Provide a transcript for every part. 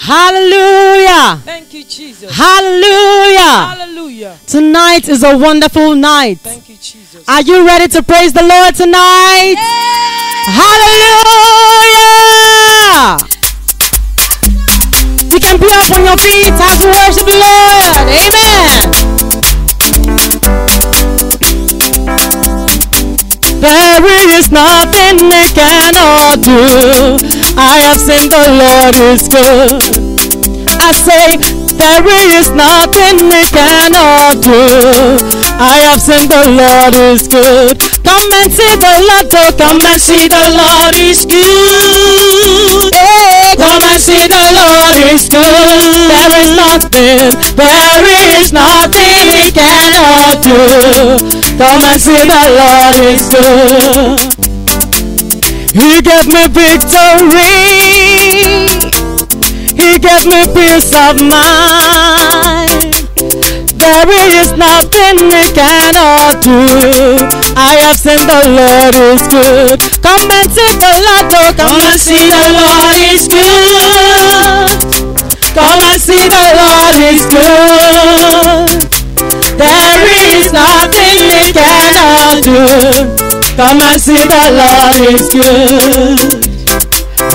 Hallelujah. Thank you, Jesus. Hallelujah. Hallelujah. Tonight is a wonderful night. Thank you, Jesus. Are you ready to praise the Lord tonight? Hallelujah. You can be up on your feet as we worship the Lord. Amen. There is nothing they cannot do. I have seen the Lord is good. I say, there is nothing they cannot do. I have seen the Lord is good. Come and see the Lord, oh, come and see the Lord is good. Hey, come and see the Lord is good. There is nothing he cannot do. Come and see the Lord is good. He gave me victory. He gave me peace of mind. There is nothing he cannot do. I have seen the Lord is good. Come and see the Lord, oh, come and see the Lord is good. Come and see the Lord is good. There is nothing he cannot do. Come and see the Lord is good.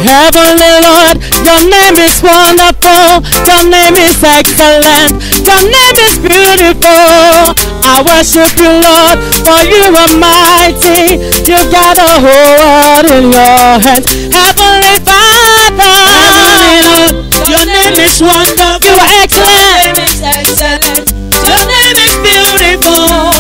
Heavenly Lord, your name is wonderful, your name is excellent, your name is beautiful. I worship you, Lord, for you are mighty. You got a whole world in your hands. Heavenly Father, Heavenly Lord, your name is wonderful, you are excellent, your name is excellent, your name is beautiful.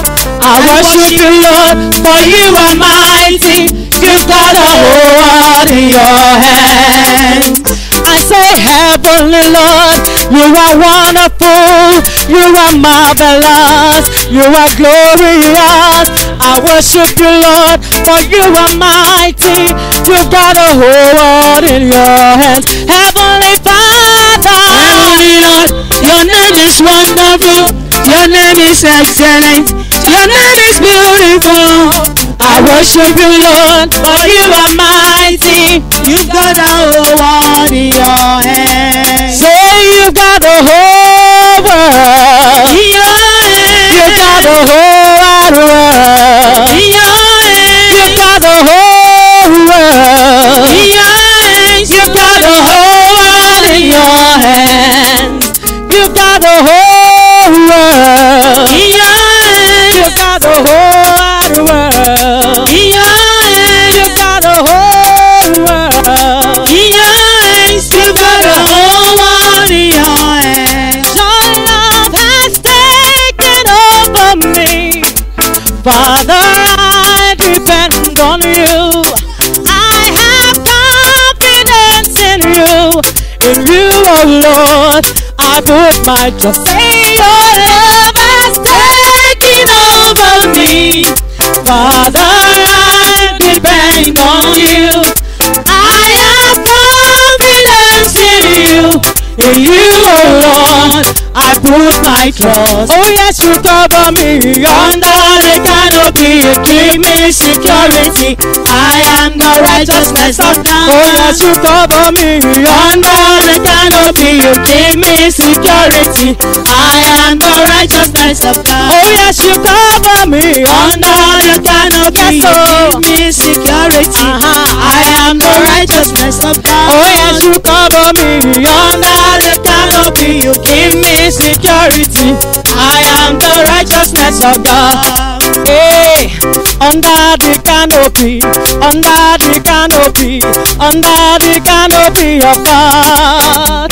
I worship you, Lord, for you are mighty. You've got a whole world in your hands. I say, Heavenly Lord, you are wonderful, you are marvelous, you are glorious. I worship you, Lord, for you are mighty. You've got a whole world in your hands. Heavenly Father, Heavenly Lord, your name is wonderful, your name is excellent, your name is beautiful. I worship you, Lord, for you are mighty. You've got a whole world in your hands. Say you've got a whole world in your hands. You've got a whole wide world in your hands. You've got a whole world in your hands. You've got a whole world in your hands. You've got a whole world in your hands. You've got a whole wide world in your hands. You've got a whole world in your hands. You've got a whole world in your hands. Your love has taken over me. Father, I depend on you. I have confidence in you. In you, oh Lord, I put my trust. Say your love has taken over me. Father, I depend on you. I have confidence in you. In you, oh Lord, I put my trust. Oh yes, you cover me under the canopy. You give me security. I am the righteousness of God. Oh yes, you cover me under the canopy. You give me security. I am the righteousness of God. Oh yes, you cover me under the canopy. You give me security. I am the righteousness of God. Oh yes, you cover me under the canopy. You give me security. I am the righteousness of God. Hey, under the canopy, under the canopy, under the canopy of God.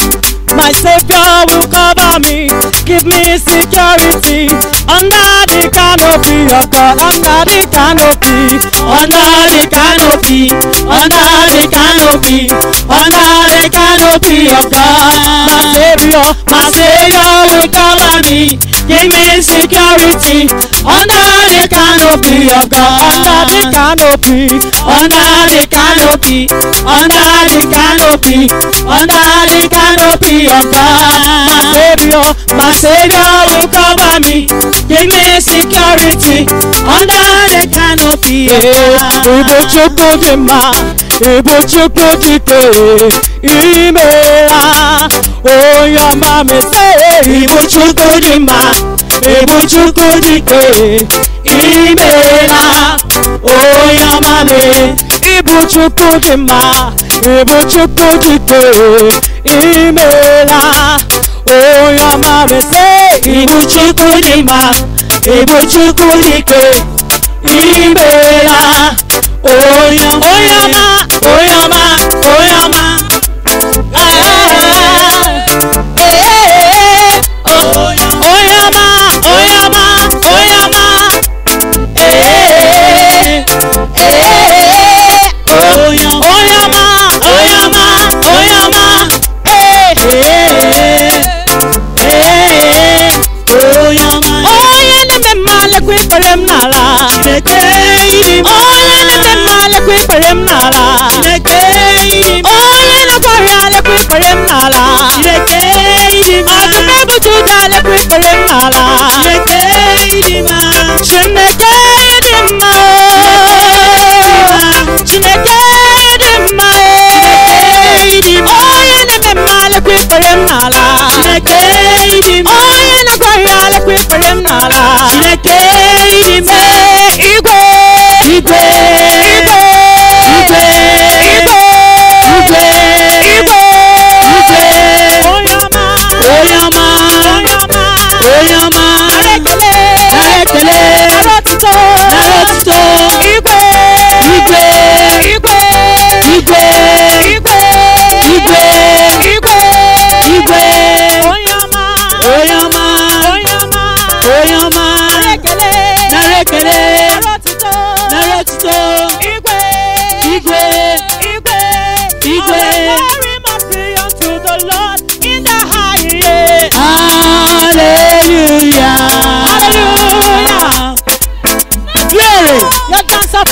My Savior will cover me, give me security. Under the canopy of God, under the canopy, under the canopy, under the canopy, under the canopy of God. My Savior will cover me, give me security. Under the canopy of God, under the canopy, under the canopy, under the canopy, under the canopy of God. My Savior will cover me, give me security. Under the canopy of God. Ibuchukwu Imela Oyama me say Ibuchukwu di mma, Ibuchukwu dike imela. Oyama me Ibuchukwu di mma, Ibuchukwu dike imela. Oyama me say Ibuchukwu di mma, Ibuchukwu dike imela. Oyama, Oyama, Oyama, Oyama.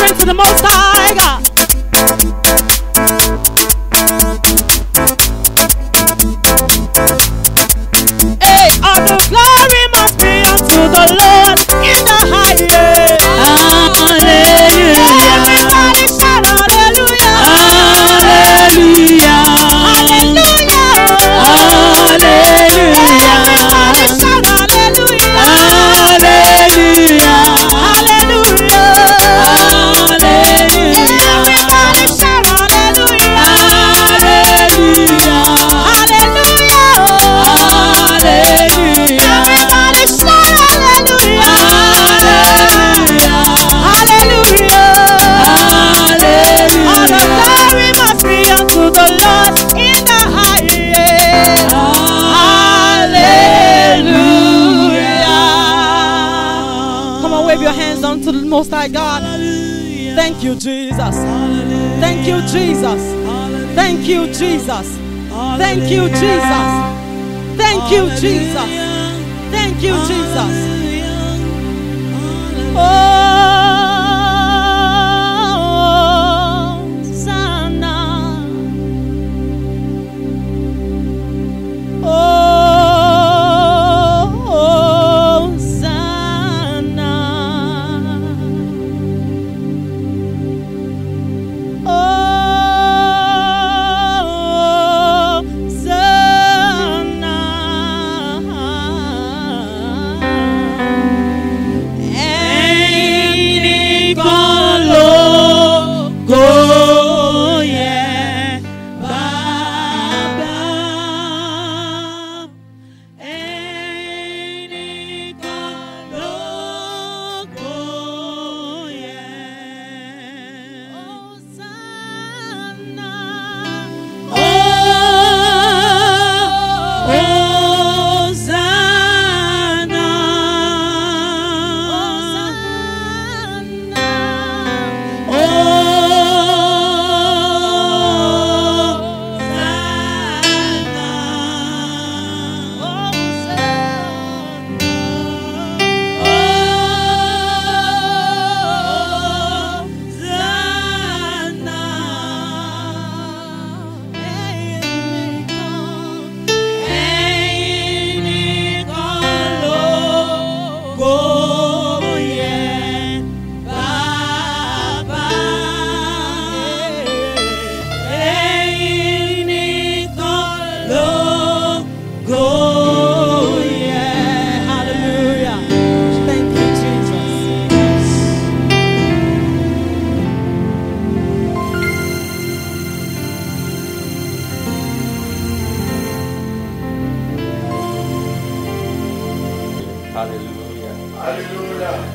To the Most High God. Hey, all the glory must be unto the Lord in the highest. Hallelujah. Everybody shout hallelujah. Hallelujah. Hallelujah. Everybody shout hallelujah. Hallelujah. To the Most High God. Hallelujah. Thank you, Jesus. Hallelujah. Thank you, Jesus. Hallelujah. Thank you, Jesus. Hallelujah. Thank you, Jesus. Thank you, Jesus. Thank you, Jesus.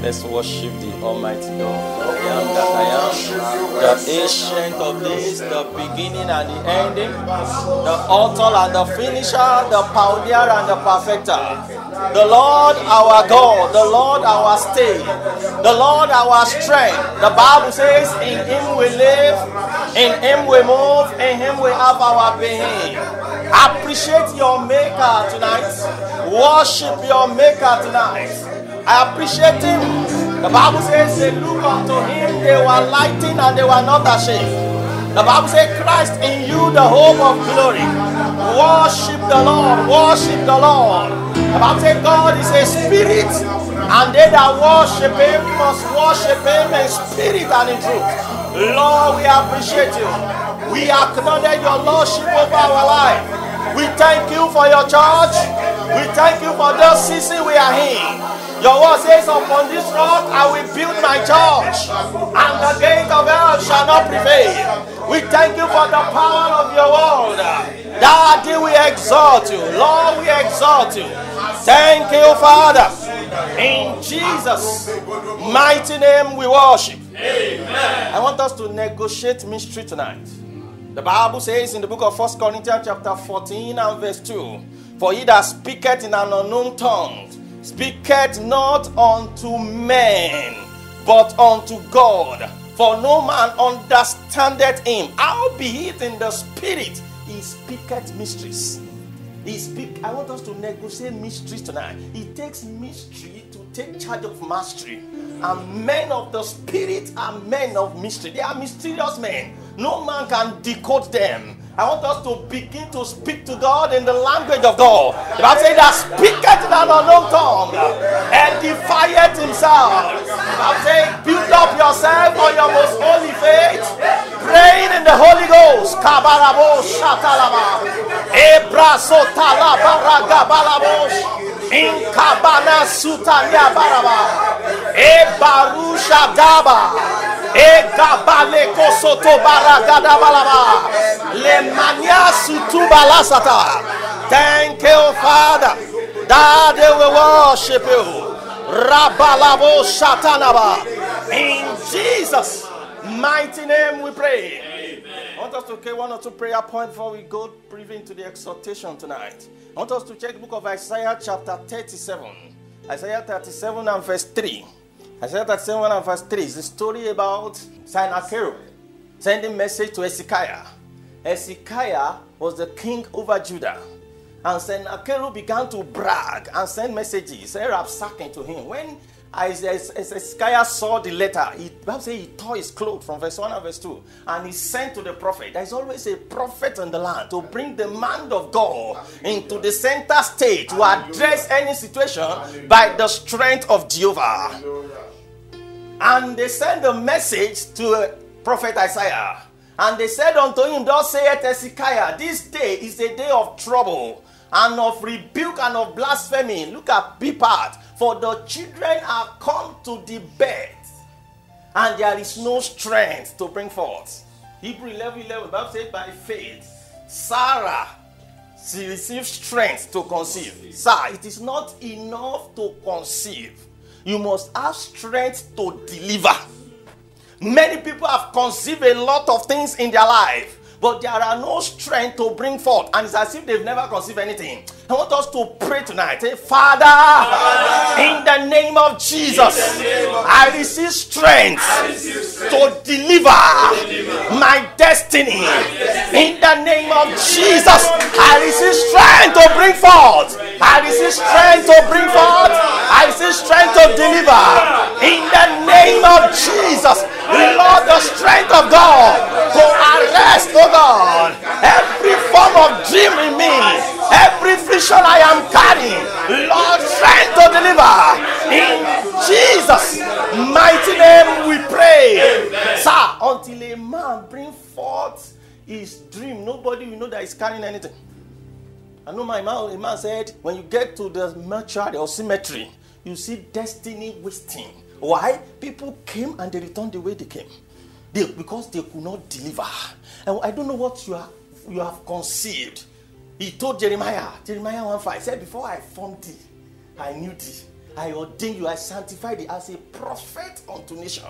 Let's worship the Almighty God. I am that I am, the ancient of days, the beginning and the ending, the author and the finisher, the pioneer and the perfecter. The Lord our God, the Lord our stay, the Lord our strength. The Bible says, in Him we live, in Him we move, in Him we have our being. Appreciate your Maker tonight. Worship your Maker tonight. I appreciate Him. The Bible says they look unto Him, they were lightened and they were not ashamed. The Bible says Christ in you, the hope of glory. Worship the Lord, worship the Lord. The Bible says God is a spirit, and they that worship Him must worship Him in spirit and in truth. Lord, we appreciate you. We acknowledge your Lordship over our life. We thank you for your church. We thank you for the season we are in. Your word says, upon this rock I will build my church, and the gate of hell shall not prevail. We thank you for the power of your word. Daddy, we exalt you. Lord, we exalt you. Thank you, Father. In Jesus' mighty name we worship. Amen. I want us to negotiate mystery tonight. The Bible says in the book of 1 Corinthians chapter 14 and verse 2, for he that speaketh in an unknown tongue speaketh not unto men, but unto God. For no man understandeth him. Howbeit in the spirit he speaketh mysteries. I want us to negotiate mysteries tonight. It takes mystery to take charge of mastery. And men of the spirit are men of mystery. They are mysterious men. No man can decode them. I want us to begin to speak to God in the language of God. The Bible says that speaketh in an unknown tongue, edifieth himself. The Bible says, build up yourself on your most holy faith, praying in the Holy Ghost. Kabarabo shatalaba, ebra sotala baraga balabosh, inkabana sutalia baraba, ebarusha gaba. Egabale kosoto baragada balaba. Le mania sutubalasata. Thank you, Father. Daddy, we worship you. Rabalabo shatanaba. In Jesus' mighty name we pray. Amen. I want us to take one or two prayer points before we go briefly into the exhortation tonight. I want us to check the book of Isaiah chapter 37. Isaiah 37 and verse 3. Isaiah 37 and verse 3 is the story about Sennacherib sending message to Hezekiah. Hezekiah was the king over Judah. And Sennacherib began to brag and send messages, sacking to him. When Hezekiah saw the letter, he tore his clothes from verse 1 and verse 2. And he sent to the prophet. There is always a prophet in the land to bring the man of God into the center stage to address any situation by the strength of Jehovah. And they sent a message to prophet Isaiah. And they said unto him, thus saith Hezekiah, this day is a day of trouble and of rebuke and of blasphemy. Look at B part. For the children are come to the bed, and there is no strength to bring forth. Hebrew 11:11, the Bible says, by faith, Sarah, she received strength to conceive. Sir, it is not enough to conceive. You must have strength to deliver. Many people have conceived a lot of things in their life, but there are no strength to bring forth, and it's as if they've never conceived anything. I want us to pray tonight. Father, in the name of Jesus, I receive strength to deliver my destiny. In the name of Jesus, I receive strength to bring forth. I receive strength to bring forth. I receive strength to deliver. In the name of Jesus, Lord, the strength of God to arrest, oh God, every form of dream in me, every vision I am carrying, Lord, strength to deliver. In Jesus' mighty name we pray. Amen. Sir, until a man bring forth his dream, nobody will know that he's carrying anything. I know a man said, when you get to the mortuary or cemetery, you see destiny wasting. Why? People came and they returned the way they came. Because they could not deliver. And I don't know what you have conceived. He told Jeremiah 1:5, he said, before I formed thee, I knew thee. I ordain you, I sanctify thee as a prophet unto nation.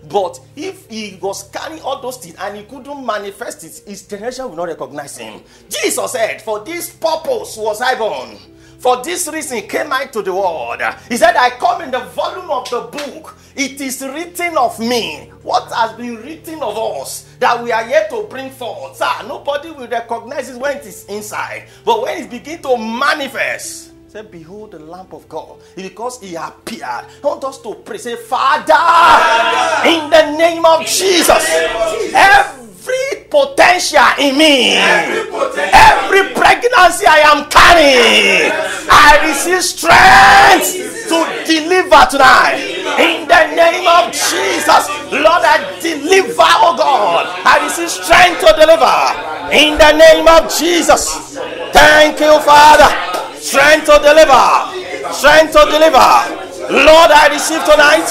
But if he was carrying all those things and he couldn't manifest it, his generation will not recognize him. Jesus said, for this purpose was I born. For this reason came I to the world. He said, I come in the volume of the book. It is written of me. What has been written of us that we are yet to bring forth? Sir, nobody will recognize it when it is inside. But when it begins to manifest, say, behold the Lamb of God. Because he appeared. I want us to pray. Say, Father, in the name of Jesus, every potential in me, every pregnancy I am carrying, I receive strength to deliver tonight. In the name of Jesus, Lord, I deliver, oh God. I receive strength to deliver. In the name of Jesus. Thank you, Father. Strength to deliver. Strength to deliver. Lord, I receive tonight.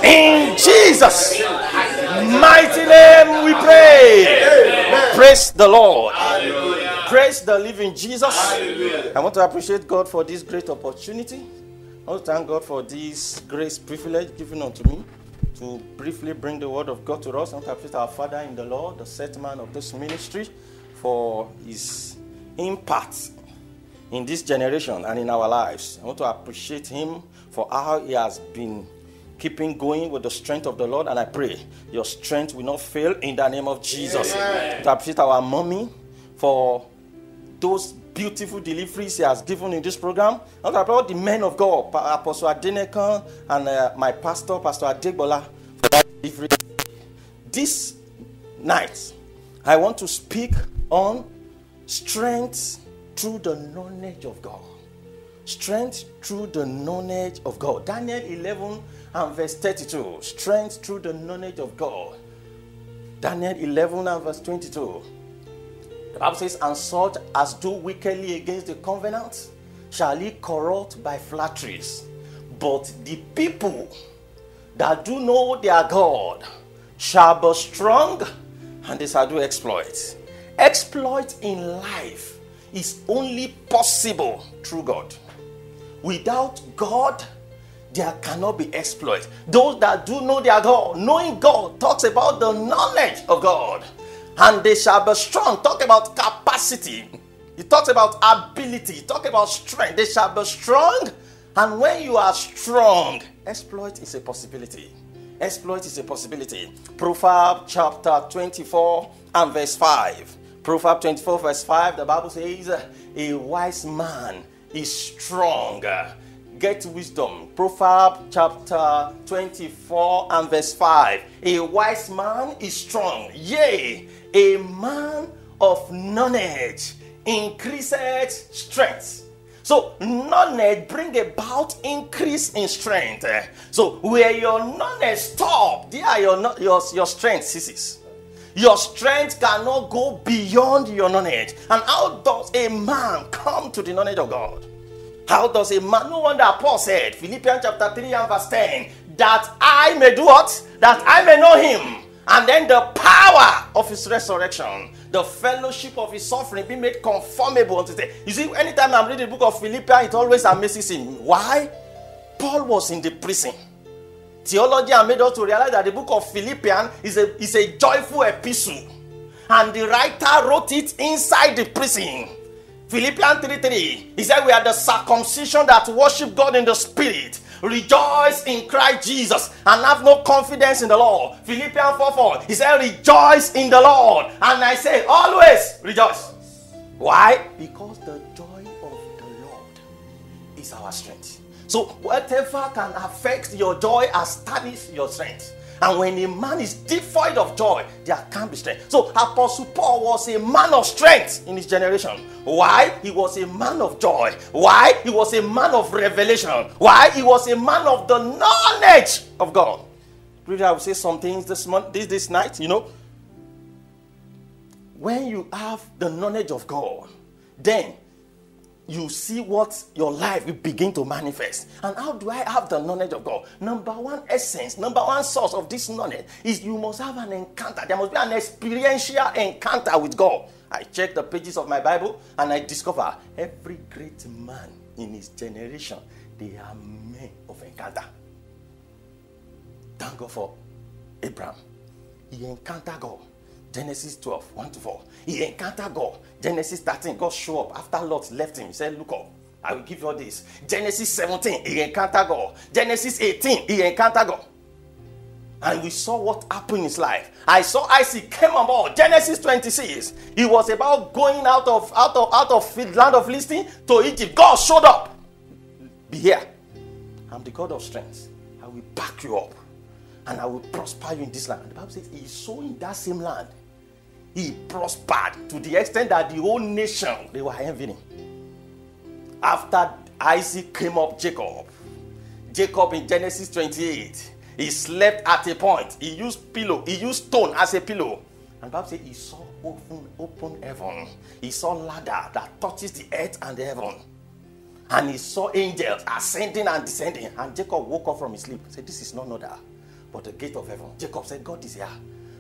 In Jesus' mighty name we pray. Amen. Praise the Lord. Hallelujah. Praise the living Jesus. Hallelujah. I want to appreciate God for this great opportunity. I want to thank God for this grace privilege given unto me to briefly bring the word of God to us. I want to appreciate our Father in the Lord, the set man of this ministry, for his impact in this generation and in our lives. I want to appreciate him for how he has been keeping going with the strength of the Lord, and I pray your strength will not fail in the name of Jesus. Amen. To appreciate our mommy for those beautiful deliveries he has given in this program. I want to appreciate the men of God, Apostle Adenekan and my pastor, Pastor Adegbola, for that delivery. This night, I want to speak on strength through the knowledge of God. Strength through the knowledge of God. Daniel 11 and verse 32. Strength through the knowledge of God. Daniel 11 and verse 22. The Bible says, and such as do wickedly against the covenant shall he corrupt by flatteries. But the people that do know their God shall be strong, and they shall do exploits. Exploit in life is only possible through God. Without God, there cannot be exploit. Those that do know their God, knowing God, talks about the knowledge of God. And they shall be strong. Talk about capacity. It talks about ability. It talks about strength. They shall be strong. And when you are strong, exploit is a possibility. Exploit is a possibility. Proverbs chapter 24 and verse 5. Proverbs 24 verse 5, the Bible says, a wise man is strong. Get wisdom. Proverbs chapter 24 and verse 5. A wise man is strong. Yea, a man of knowledge increases strength. So knowledge bring about increase in strength. So where your knowledge stop, there your strength ceases. Your strength cannot go beyond your knowledge. And how does a man come to the knowledge of God? How does a man? No wonder Paul said, Philippians chapter 3 and verse 10, that I may do what? That I may know him. And then the power of his resurrection, the fellowship of his suffering, be made conformable unto death. You see, anytime I'm reading the book of Philippians, it always amazes me. Why? Paul was in the prison. Theology has made us to realize that the book of Philippians is a joyful epistle. And the writer wrote it inside the prison. Philippians 3:3, he said, we are the circumcision that worship God in the spirit, rejoice in Christ Jesus, and have no confidence in the law. Philippians 4:4, he said, rejoice in the Lord. And I say, always rejoice. Why? Because the joy of the Lord is our strength. So whatever can affect your joy has tarnished your strength. And when a man is devoid of joy, there can't be strength. So Apostle Paul was a man of strength in his generation. Why? He was a man of joy. Why? He was a man of revelation. Why? He was a man of the knowledge of God. Really, I will say some things this night, When you have the knowledge of God, then you see what your life will begin to manifest. And how do I have the knowledge of God? Number one essence, number one source of this knowledge is you must have an encounter. There must be an experiential encounter with God. I check the pages of my Bible and I discover every great man in his generation, they are men of encounter. Thank God for Abraham. He encountered God. Genesis 12, 1-4. He encountered God. Genesis 13, God showed up after Lot left him. He said, look up, I will give you all this. Genesis 17, he encountered God. Genesis 18, he encountered God. And we saw what happened in his life. I saw Isaac came on board. Genesis 26, he was about going out of the land of Philistine to Egypt. God showed up. Be here. I'm the God of strength. I will back you up. And I will prosper you in this land. And the Bible says he saw in that same land. He prospered to the extent that the whole nation, they were envying him. After Isaac came up, Jacob in Genesis 28, he slept at a point. He used stone as a pillow. And the Bible says he saw open heaven. He saw ladder that touches the earth and the heaven. And he saw angels ascending and descending. And Jacob woke up from his sleep and said, this is none other but the gate of heaven. Jacob said, God is here.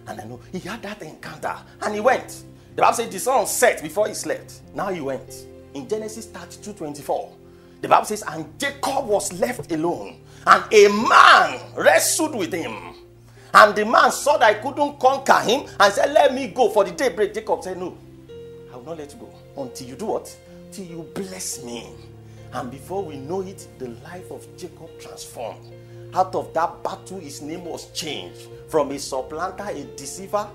And I know he had that encounter. And he went. The Bible says the sun set before he slept. Now he went. In Genesis 32:24, the Bible says, and Jacob was left alone. And a man wrestled with him. And the man saw that he couldn't conquer him and said, let me go for the daybreak. Jacob said, no, I will not let you go until you do what? Till you bless me. And before we know it, the life of Jacob transformed. Out of that battle, his name was changed from a supplanter, a deceiver,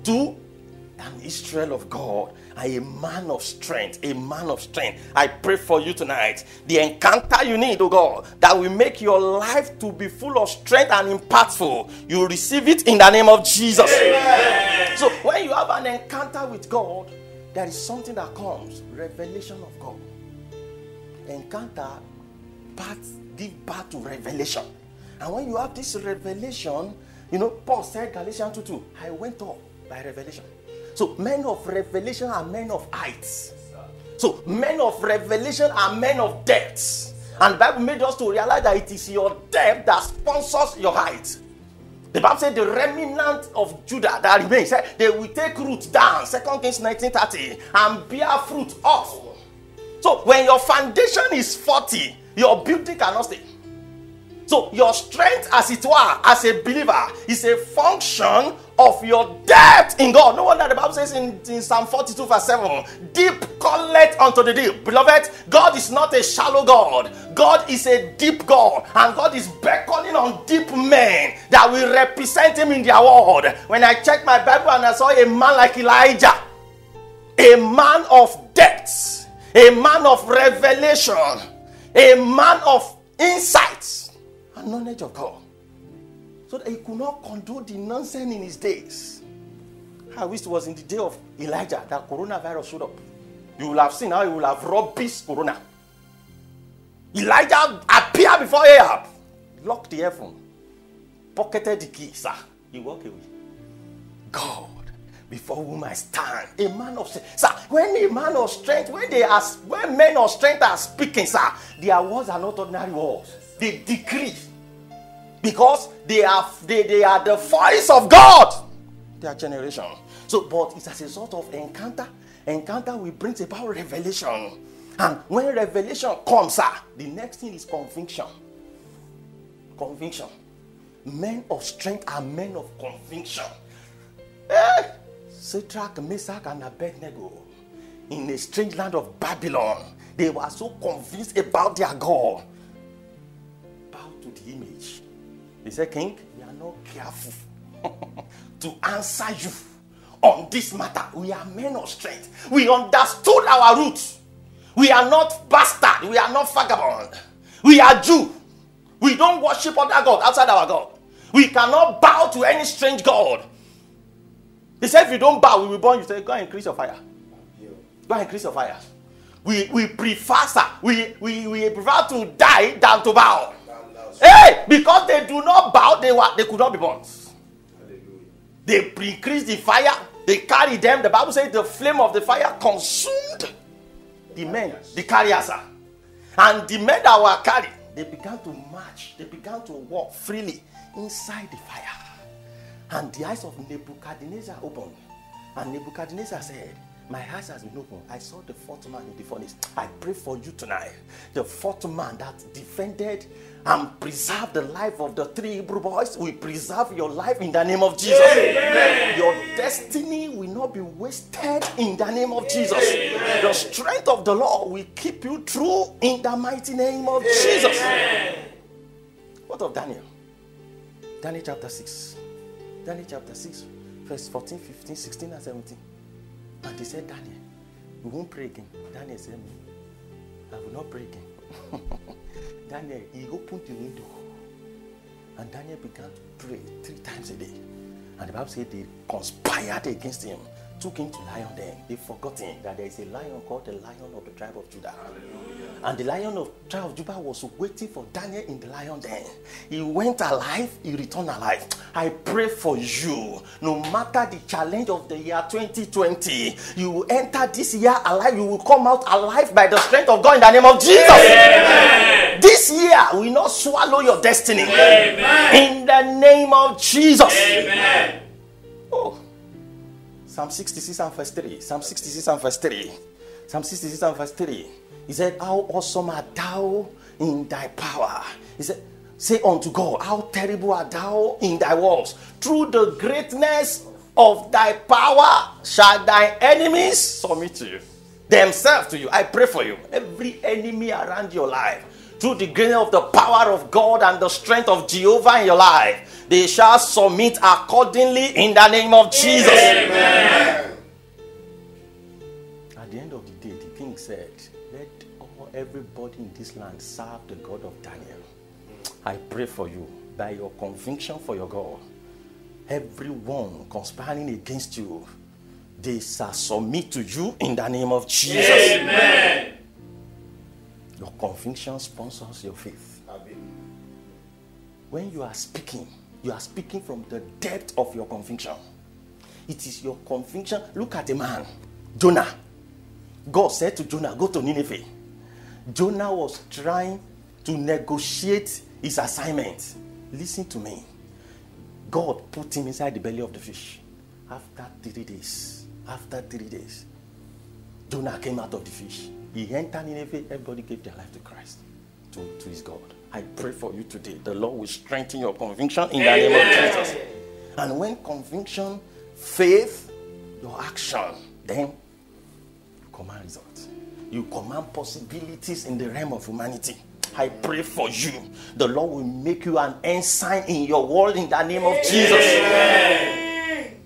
to an Israel of God, and a man of strength, a man of strength. I pray for you tonight, the encounter you need, oh God, that will make your life to be full of strength and impactful. You receive it in the name of Jesus. Amen. So when you have an encounter with God, there is something that comes, revelation of God. Encounter give birth to revelation. And when you have this revelation, Paul said, Galatians 2:2, I went up by revelation. So men of revelation are men of heights. So men of revelation are men of depths. And the Bible made us to realize that it is your depth that sponsors your height. The Bible said the remnant of Judah that remains, they will take root down, 2 Kings 19:30, and bear fruit up. So when your foundation is 40, your building cannot stay. So your strength, as it were, as a believer, is a function of your depth in God. No wonder the Bible says in Psalm 42 verse 7, deep calleth unto the deep. Beloved, God is not a shallow God. God is a deep God. And God is beckoning on deep men that will represent him in their world. When I checked my Bible and I saw a man like Elijah, a man of depth, a man of revelation, a man of insights, knowledge of God, so that he could not condone the nonsense in his days. I wish it was in the day of Elijah that coronavirus showed up. You will have seen how he will have rubbish corona. Elijah appeared before Ahab, locked the heaven, pocketed the key, sir. He walked away. God, before whom I stand, a man of strength. Sir, when a man of strength, when men of strength are speaking, sir, their words are not ordinary words. They decree. Because they are the voice of God, their generation. So, but it's as a sort of encounter. Encounter will bring about revelation. And when revelation comes, the next thing is conviction. Conviction. Men of strength are men of conviction. Shadrach, Meshach, and Abednego, in a strange land of Babylon, they were so convinced about their God. Bow to the image. They said, King, we are not careful to answer you on this matter. We are men of strength. We understood our roots. We are not bastard. We are not vagabond. We are Jew. We don't worship other God outside our God. We cannot bow to any strange God. They said, if you don't bow, we will burn you. Say, go and increase your fire. Go and increase your fire. We prefer, sir. We prefer to die than to bow. Hey, because they do not bow, they could not be burnt. They increased the fire. They carried them. The Bible says the flame of the fire consumed The men, the carriers. And the men that were carried, they began to march. They began to walk freely inside the fire. And the eyes of Nebuchadnezzar opened. And Nebuchadnezzar said, my eyes has been opened. I saw the fourth man in the furnace. I pray for you tonight. The fourth man that defended and preserved the life of the three Hebrew boys will preserve your life in the name of Jesus. Amen. Your destiny will not be wasted in the name of Jesus. Amen. The strength of the Lord will keep you true in the mighty name of Jesus. Amen. What of Daniel? Daniel chapter 6. Daniel chapter 6, verse 14, 15, 16, and 17. And they said, Daniel, we won't pray again. Daniel said, I will not pray again. Daniel, he opened the window. And Daniel began to pray 3 times a day. And the Bible said they conspired against him, took him to lion den. They forgot him that there is a lion called the Lion of the tribe of Judah. Hallelujah. And the Lion of the tribe of Judah was waiting for Daniel in the lion den. He went alive, he returned alive. I pray for you, no matter the challenge of the year 2020, you will enter this year alive, you will come out alive by the strength of God in the name of Jesus. Amen. This year will not swallow your destiny. Amen. In the name of Jesus. Amen. Oh. Psalm 66 and verse 3. Psalm 66 and verse 3. Psalm 66 and verse 3. He said, how awesome art thou in thy power. He said, say unto God, how terrible art thou in thy works. Through the greatness of thy power shall thy enemies submit to you, themselves to you. I pray for you. Every enemy around your life, through the greatness of the power of God and the strength of Jehovah in your life, they shall submit accordingly in the name of Jesus. Amen. At the end of the day, the king said, let everybody in this land serve the God of Daniel. I pray for you, by your conviction for your God, everyone conspiring against you, they shall submit to you in the name of Jesus. Amen. Your conviction sponsors your faith. Amen. When you are speaking from the depth of your conviction. It is your conviction. Look at a man, Jonah. God said to Jonah, go to Nineveh. Jonah was trying to negotiate his assignment. Listen to me. God put him inside the belly of the fish. After 3 days, Jonah came out of the fish. He entered Nineveh. Everybody gave their life to Christ, to his God. I pray for you today. The Lord will strengthen your conviction in the name of Jesus. And when conviction, faith, your action, then you command results. You command possibilities in the realm of humanity. I pray for you. The Lord will make you an ensign in your world in the name of Jesus. Amen.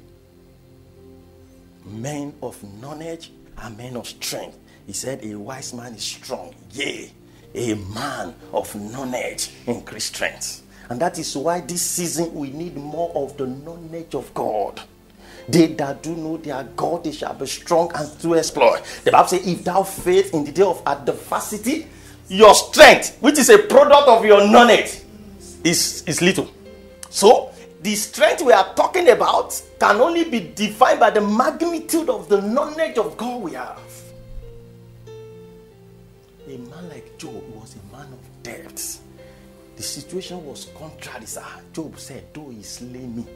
Men of knowledge and men of strength. He said, a wise man is strong. Yea, a man of knowledge increase strength. And that is why this season we need more of the knowledge of God. They that do know their God, they shall be strong and to exploit. The Bible says, if thou faith in the day of adversity, your strength, which is a product of your knowledge, is little. So, the strength we are talking about can only be defined by the magnitude of the knowledge of God we have. A man like Job was a man of depth. The situation was contrary, sir. Job said, though he slay me,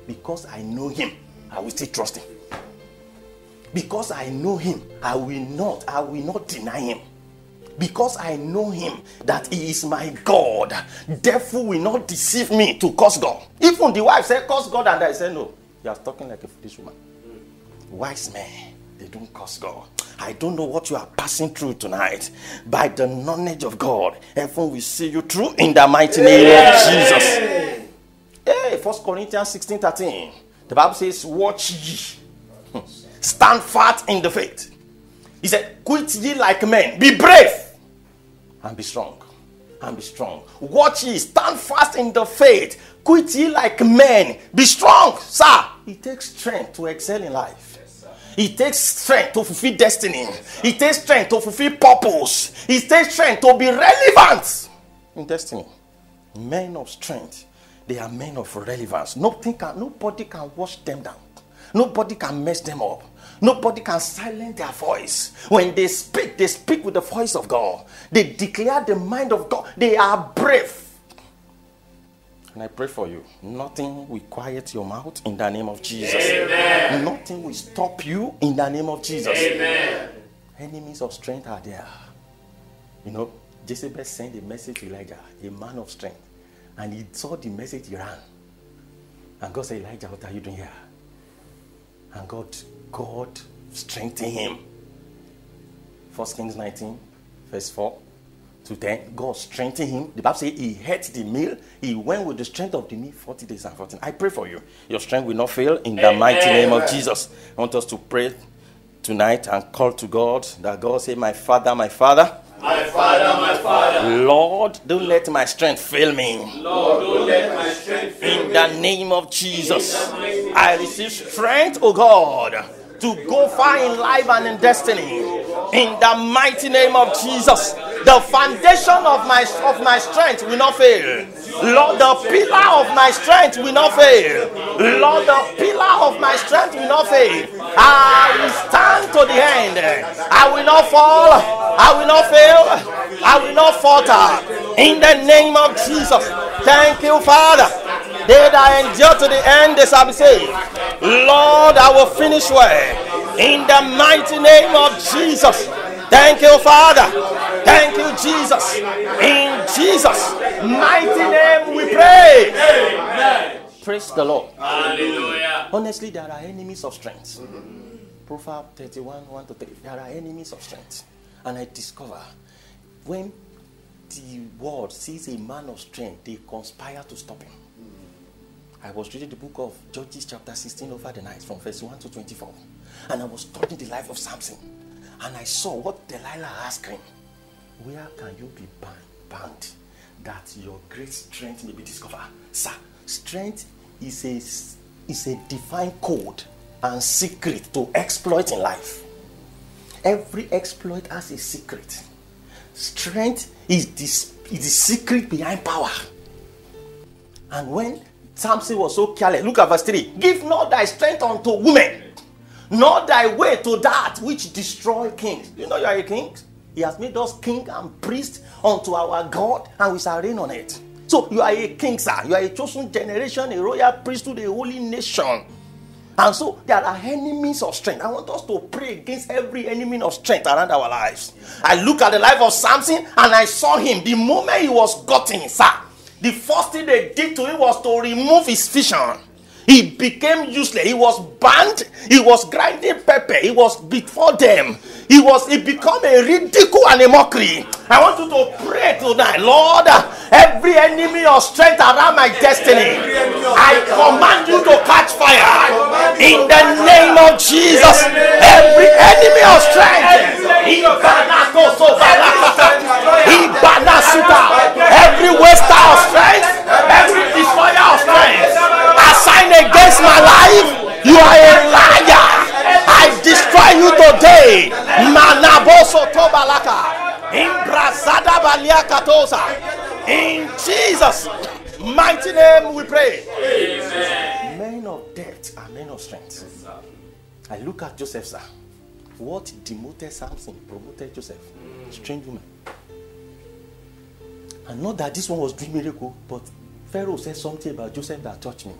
because I know him, I will still trust him. Because I know him, I will not deny him. Because I know him, that he is my God, therefore will not deceive me to curse God. Even the wife said, curse God, and I said, no, you are talking like a foolish woman. Wise men, they don't curse God. I don't know what you are passing through tonight. By the knowledge of God, heaven will see you through in the mighty name of Jesus. Hey, 1 Corinthians 16:13. The Bible says, watch ye. Stand fast in the faith. He said, quit ye like men. Be brave. And be strong. And be strong. Watch ye. Stand fast in the faith. Quit ye like men. Be strong. Sir, it takes strength to excel in life. It takes strength to fulfill destiny. It takes strength to fulfill purpose. It takes strength to be relevant in destiny. Men of strength, they are men of relevance. Nobody can wash them down. Nobody can mess them up. Nobody can silence their voice. When they speak with the voice of God. They declare the mind of God. They are brave. And I pray for you. Nothing will quiet your mouth in the name of Jesus. Amen. Nothing will stop you in the name of Jesus. Amen. Enemies of strength are there. You know, Jezebel sent a message to Elijah, a man of strength. And he saw the message, he ran. And God said, Elijah, what are you doing here? And God strengthened him. 1 Kings 19, verse 4 to 10. God strengthened him. The Bible says he ate the meal. He went with the strength of the meal 40 days and 40 nights. I pray for you. Your strength will not fail in the mighty name of Jesus. I want us to pray tonight and call to God that God say, my Father, my Father. My Father, my Father. Lord, don't let my strength fail me. Lord, don't let my strength fail me. In the name of Jesus, I receive strength, oh God, to go far in life and in destiny. In the mighty name of Jesus, the foundation of my strength will not fail. Lord, the pillar of my strength will not fail. Lord, the pillar of my strength will not fail. I will stand to the end. I will not fall. I will not fail. I will not falter. In the name of Jesus. Thank you, Father. They that endure to the end, they shall be saved. Lord, I will finish well. In the mighty name of Jesus. Thank you, Father. Thank you, Jesus. In Jesus' mighty name we pray. Amen. Praise the Lord. Hallelujah. Honestly, there are enemies of strength. Proverbs 31, 1-3. There are enemies of strength. And I discover when the world sees a man of strength, they conspire to stop him. I was reading the book of Judges chapter 16 over the night from verse 1 to 24. And I was studying the life of Samson. And I saw what Delilah asked him. Where can you be bound that your great strength may be discovered? Sir, strength is a defined code and secret to exploit in life. Every exploit has a secret. Strength is the secret behind power. And when Samson was so careless, look at verse 3. Give not thy strength unto women, nor thy way to that which destroy kings. You know you are a king. He has made us king and priest unto our God, and we shall reign on it. So you are a king, sir. You are a chosen generation, a royal priesthood, a holy nation. And so there are enemies of strength. I want us to pray against every enemy of strength around our lives. I look at the life of Samson and I saw him. The moment he was gotten, sir, the first thing they did to him was to remove his vision. He became useless. He was banned. He was grinding pepper. He was before them. He became a ridicule and a mockery. I want you to pray tonight, Lord, every enemy of strength around my destiny, I command you to catch fire. In the name of Jesus, every enemy of strength, every waster of strength, every destroyer of strength, assigned against my life, you are a liar. I destroy you today. Manaboso tobalaka. Imbrazada baliakatosa. In Jesus' mighty name we pray. Amen. Men of death are men of strength. I look at Joseph, sir. What demoted Samson promoted Joseph. Strange woman. And not that this one was doing miracle, but Pharaoh said something about Joseph that touched me.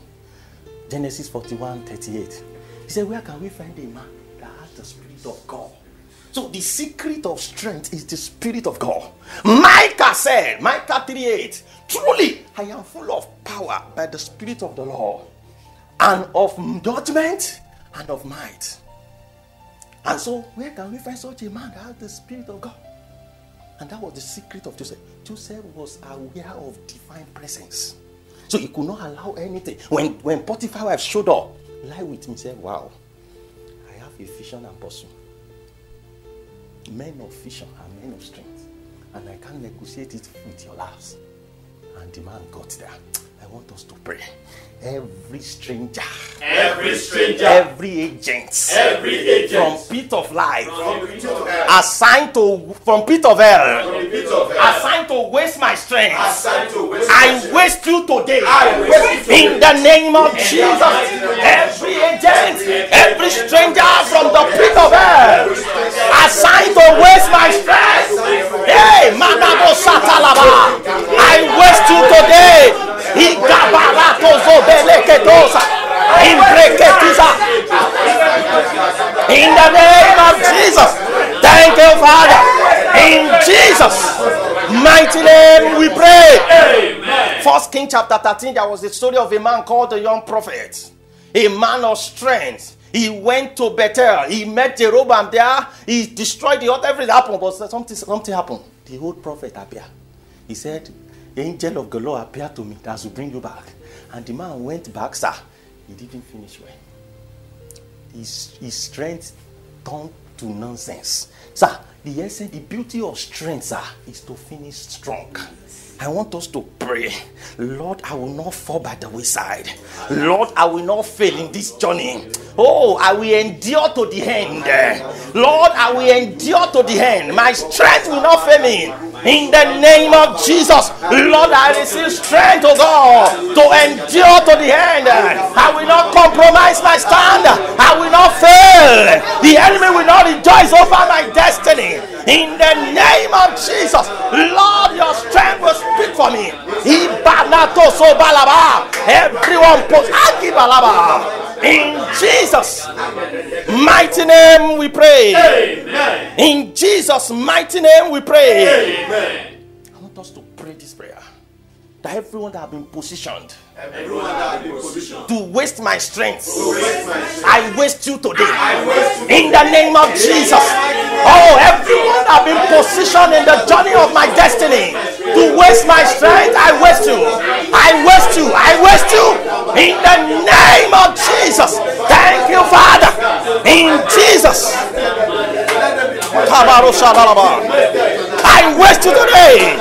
Genesis 41:38. He said, where can we find a man that has the Spirit of God? So the secret of strength is the Spirit of God. Micah said, Micah 3:8, truly I am full of power by the Spirit of the Lord, and of judgment and of might. And so where can we find such a man that has the Spirit of God? And that was the secret of Joseph. Joseph was aware of divine presence. So he could not allow anything. When Potiphar's wife showed up, lie with him, said, wow, I have a vision and pursue. Men of vision are men of strength. And I can negotiate it with your lives. And the man got there. I want us to pray. Every stranger, every agent, from pit of life, assigned to from pit of hell, assigned to waste my strength, I waste you today. In the name of Jesus, every agent, every stranger from the pit of hell assigned to waste my strength. Hey, Manabo Satalaba, I waste you today. In the name of Jesus. Thank you, Father. In Jesus' mighty name we pray. Amen. 1 Kings chapter 13, there was the story of a man called the young prophet, a man of strength. He went to Bethel. He met Jeroboam there. He destroyed the altar. Everything happened, but something happened. The old prophet appeared. He said, "The angel of the Lord appeared to me that will bring you back." And the man went back, sir. He didn't finish well. His strength turned to nonsense. Sir, the beauty of strength, sir, is to finish strong. I want us to pray. Lord, I will not fall by the wayside. Lord, I will not fail in this journey. Oh, I will endure to the end. Lord, I will endure to the end. My strength will not fail me. In the name of Jesus, Lord, I receive strength, oh God, to endure to the end. I will not compromise my stand. I will not fail. The enemy will not rejoice over my destiny. In the name of Jesus, Lord, your strength will speak for me. Everyone post. In Jesus' mighty name we pray. Amen. In Jesus' mighty name we pray. Amen. I want us to pray this prayer. That everyone that have been positioned to waste my strength, I waste you today. In the name of Jesus. Oh, everyone that have been positioned in the journey of my destiny to waste my strength, I waste you. I waste you. I waste you. In the name of Jesus. Thank you, Father. In Jesus. I waste you today.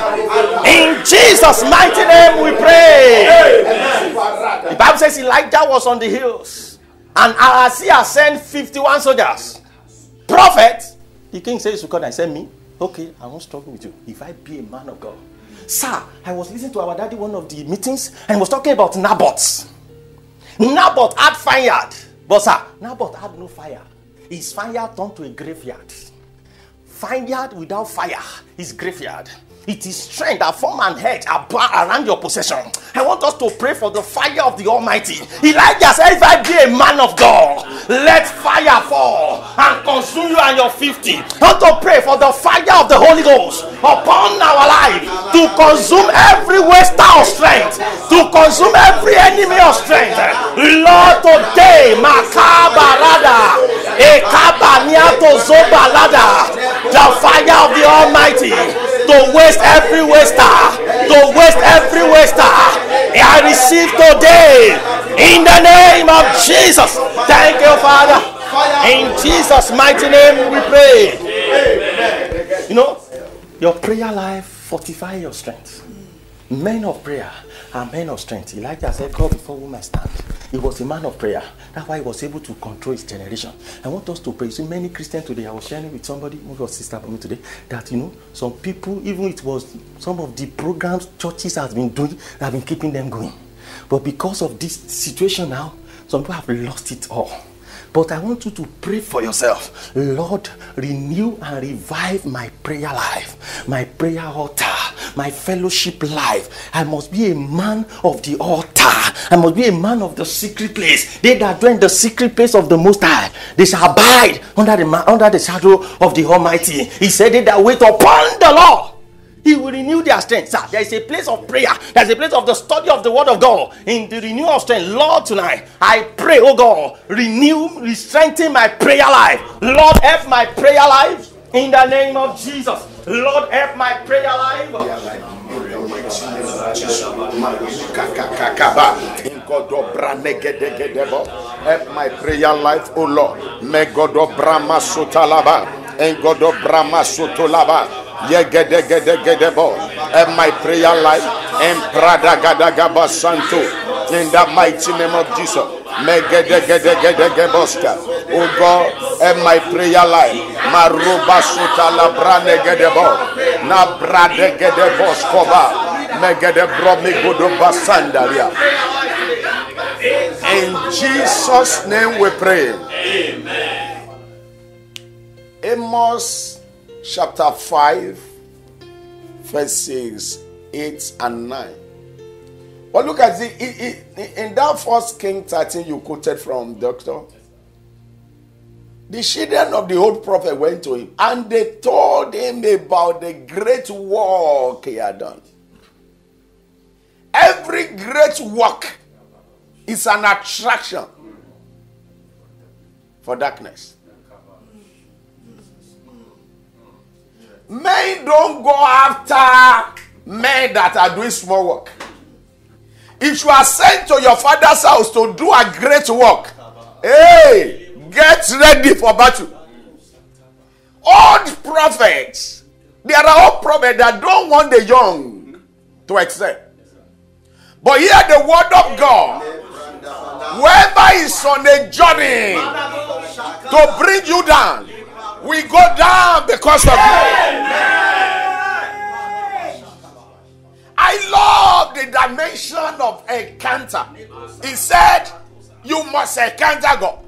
In Jesus' mighty name we pray. The Bible says Elijah was on the hills, and Ahazia sent 51 soldiers. Prophet, the king says to God, I said, me? Okay, I won't struggle with you. If I be a man of God. Sir, I was listening to our daddy one of the meetings, and he was talking about Naboth. Naboth had vineyard, but sir, Naboth had no fire. His vineyard turned to a graveyard. Vineyard without fire is graveyard. It is strength that form and hedge around your possession. I want us to pray for the fire of the Almighty. Elijah said, if I be a man of God, let fire fall and consume you and your 50. I want to pray for the fire of the Holy Ghost upon our life to consume every waster of strength, to consume every enemy of strength. Lord, today, Makabarada, Ekabaniato Zobalada, the fire of the Almighty, to waste every waster, to waste every waster. I receive today in the name of Jesus. Thank you, Father. In Jesus' mighty name we pray. Amen. You know, your prayer life fortify your strength. Men of prayer are men of strength. Elijah said, God before whom I stand. He was a man of prayer. That's why he was able to control his generation. I want us to pray. So many Christians today, I was sharing with somebody, maybe was sister for me today, that some people, even it was some of the programs churches have been doing, have been keeping them going. But because of this situation now, some people have lost it all. But I want you to pray for yourself. Lord, renew and revive my prayer life, my prayer altar, my fellowship life. I must be a man of the altar. I must be a man of the secret place. They that dwell in the secret place of the Most High, they shall abide under the shadow of the Almighty. He said, they that wait upon the Lord, He will renew their strength. Sir, there is a place of prayer. There is a place of the study of the word of God. In the renewal of strength, Lord, tonight, I pray, oh God, strengthen my prayer life. Lord, help my prayer life. In the name of Jesus. Lord, help my prayer life. Help my prayer life, oh Lord. Megodo Brahma Sotalaba. Engodo Brahma Sotolaba. Yegedegedegedebo. And my prayer life and Prada Gadagaba Santo in the mighty name of Jesus. Megedegedegedegeboska. Oh God, and my prayer life. Maruba Sotala Branegedebo. Na Bradegedeboskova. Megedebro Migodo Basandaria. In Jesus' name we pray. Amen. Amos chapter 5, verses 8 and 9. But look at it. In that first King 13 you quoted from, Doctor, the children of the old prophet went to him and they told him about the great work he had done. Every great work is an attraction for darkness. Men don't go after men that are doing small work. If you are sent to your father's house to do a great work, hey, get ready for battle. Old prophets, there are old prophets that don't want the young to excel. But hear the word of God. Whoever is on a journey to bring you down, we go down because of you. I love the dimension of encounter. He said, you must encounter God.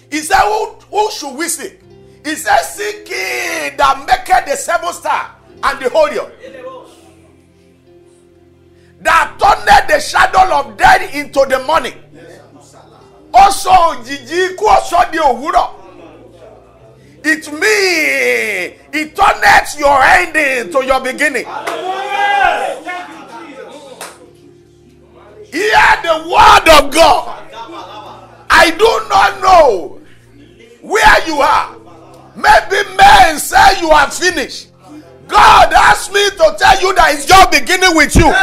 He said, who should we seek? He said, seek him that maketh the seven star and the Orion, that turned the shadow of death into the morning. Also, it means it turns your ending to your beginning. Hear the word of God. I do not know where you are. Maybe men say you are finished. God asked me to tell you that it's just beginning with you.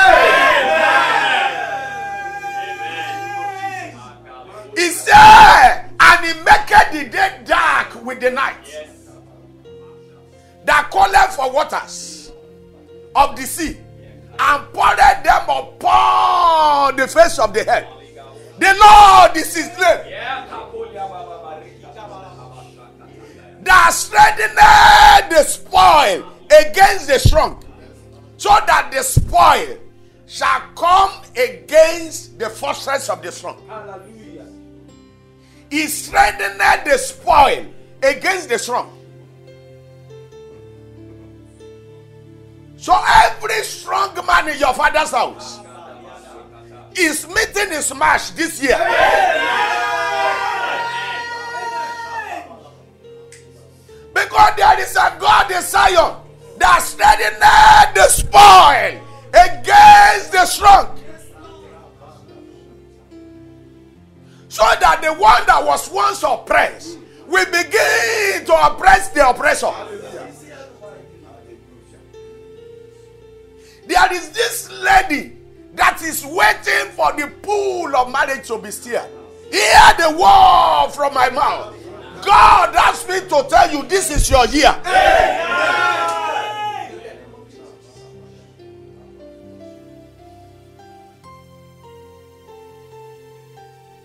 He said, and he maketh the day dark with the night. That calleth for waters of the sea, and poured them upon the face of the earth. The Lord is his name. That strengthened the spoil against the strong, so that the spoil shall come against the fortress of the strong. He strengthened the spoil against the strong. So every strong man in your father's house is meeting his match this year. Because there is a God in Zion that strengthened the spoil against the strong. So that the one that was once oppressed will begin to oppress the oppressor. There is this lady that is waiting for the pool of marriage to be stirred. Hear the word from my mouth. God asked me to tell you this is your year.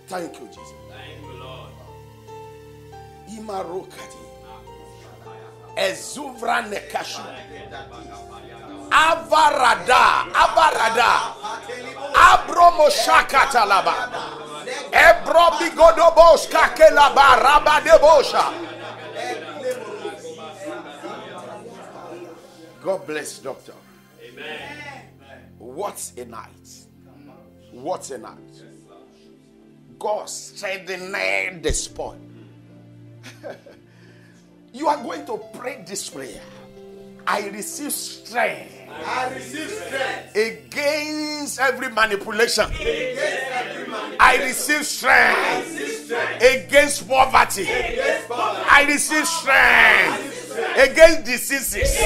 Thank you, Jesus. Thank you, Lord. Imarokati. Ezuvra nekashu. Avarada. Abromoshakatalaba. Ebrobigodobos kakelaba rabadebosha. God bless, Doctor. Amen. What a night. What a night. God strengthened the spoil. You are going to pray this prayer. I receive strength. I receive strength Against every manipulation. I receive strength against poverty. I receive strength against diseases.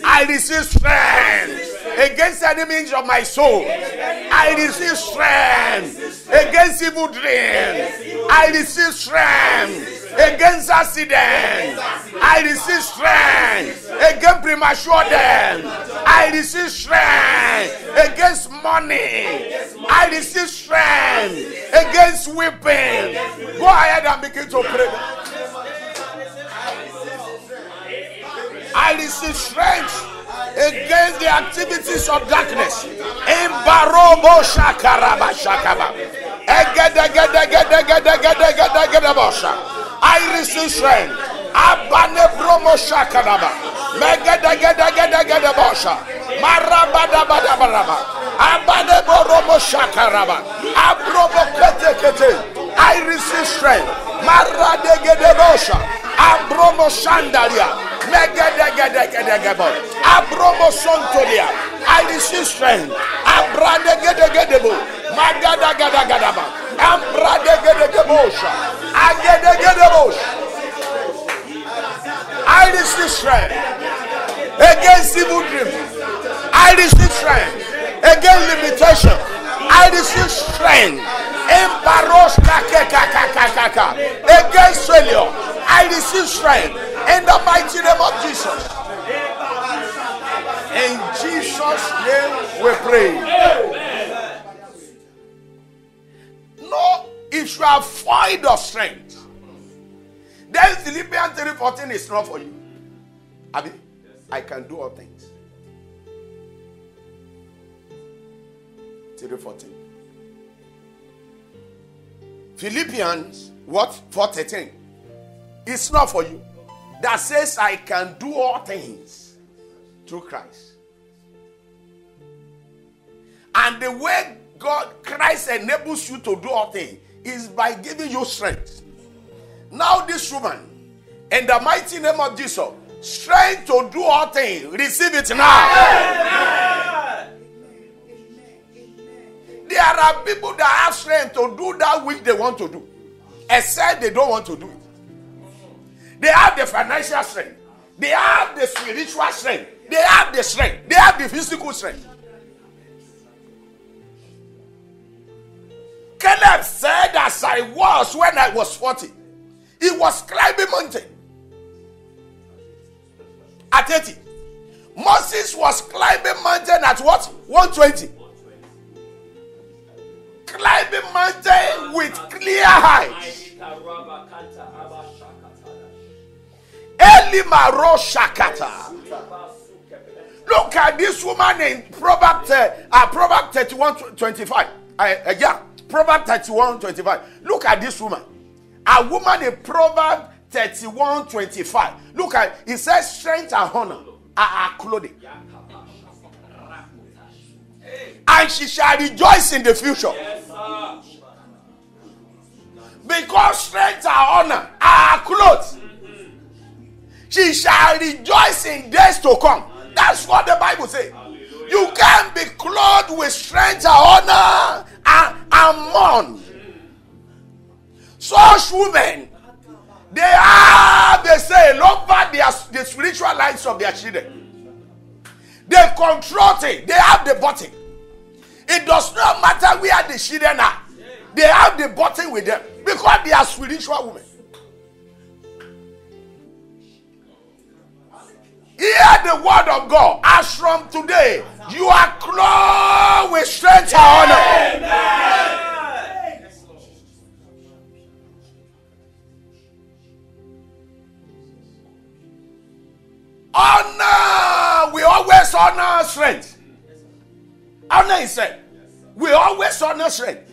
I receive strength against enemies of my soul. I receive strength against evil dreams. I receive strength against accidents. I receive strength against premature death. I receive strength against money. I receive strength against weeping. Go ahead and begin to pray. I receive strength against the activities of darkness. In Barobo Shakaraba Shakaba. I receive strength. Abane Bromo Shakaraba. Megadagadagadagadagasha. Marabadabadabaraba. Abane Boromo Shakaraba. Abrobo Kete. I receive strength. Maradegedebosha. Abromo Shandaria. Megadagadagadagabo. Abromo Sontolia. I receive strength. Abradegedegedebo. Magadagadagaba. Abradegedegedebosha. Agedegedebosha. I receive strength against evil dreams. I receive strength against limitation. I receive strength against failure. I receive strength in the mighty name of Jesus. In Jesus' name we pray. No, if you are void of strength, then Philippians 3:14 is not for you. Abi, I can do all things. 3:14. Philippians what? 4:13. It's not for you. That says I can do all things through Christ. And the way Christ enables you to do all things is by giving you strength. Now this woman, in the mighty name of Jesus, strength to do all things, receive it now. Amen. There are people that have strength to do that which they want to do, except they don't want to do it. They have the financial strength, they have the spiritual strength, they have the strength, they have the physical strength. Caleb said, as I was when I was 40, he was climbing mountain at 80. Moses was climbing mountain at what? 120. Climbing mountain with clear heights. Elimaro Shakata. Look at this woman in Proverbs 31:25. Proverbs 31:25. Look at this woman. A woman in Proverbs 31:25. Look at it, says strength and honor are her clothing. And she shall rejoice in the future. Yes, sir. Because strength and honor are her clothes. She shall rejoice in days to come. That's what the Bible says. You can be clothed with strength and honor and mourn. Such women, they say, over the spiritual lives of their children. They control it. They have the button. It does not matter where the children are. They have the button with them because they are spiritual women. Hear the word of God. As from today, you are clothed with strength and honor. Amen. Honor. We always honor strength. Honor is said. We always honor strength.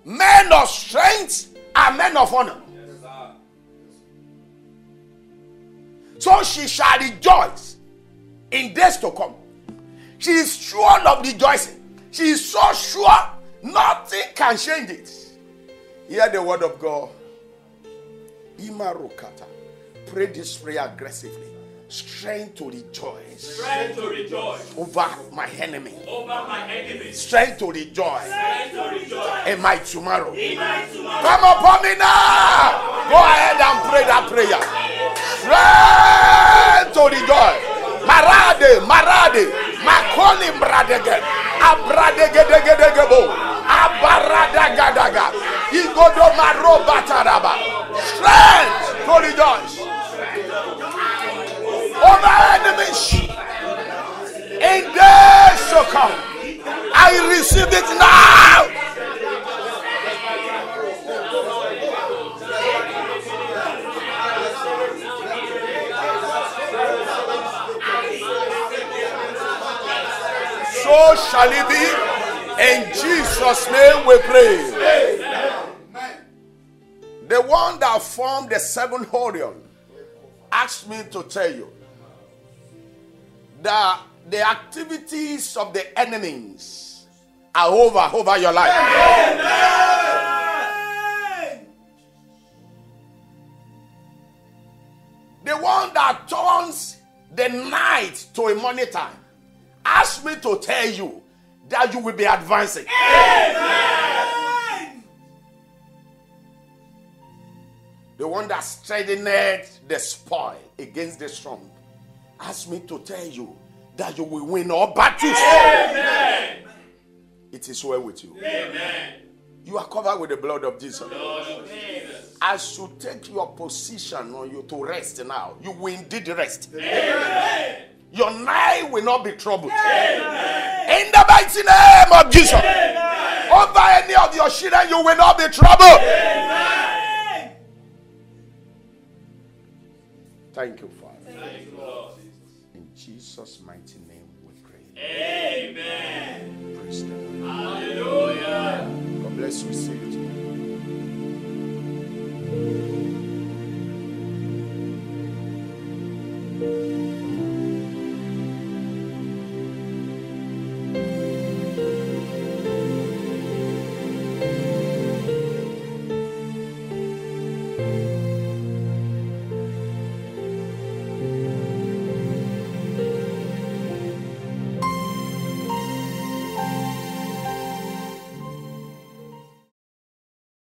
Men of strength are men of honor. So she shall rejoice in days to come. She is sure of rejoicing. She is so sure nothing can change it. Hear the word of God. Imarokata. Pray this prayer aggressively. Strength to rejoice. Strength to rejoice. Over my enemy. Over my enemies. Strength to rejoice. Strength to rejoice. In my tomorrow. In my tomorrow. Come upon me now. Go ahead and pray that prayer. Strength to rejoice. Marade. Makoli bradege. Abradegedegedegebo. Abaradagadaga. Igodo maro bataraba. Strength to rejoice. Over enemies. In days to come. I receive it now. so shall it be. In Jesus' name we pray. The one that formed the seven Orion asked me to tell you that the activities of the enemies are over your life. Amen. The one that turns the night to a morning time asked me to tell you that you will be advancing. Amen. The one that strengthened the spoil against the strong asked me to tell you that you will win all battles. Amen. It is well with you. Amen. You are covered with the blood of Jesus. As you take your position on you to rest now, you will indeed rest. Amen. Your night will not be troubled. Amen. In the mighty name of Jesus. Amen. Over any of your children, you will not be troubled. Amen. Thank you, Father. Thank you, Lord. In Jesus' mighty name we pray. Amen. Praise the Lord. Hallelujah. God bless you.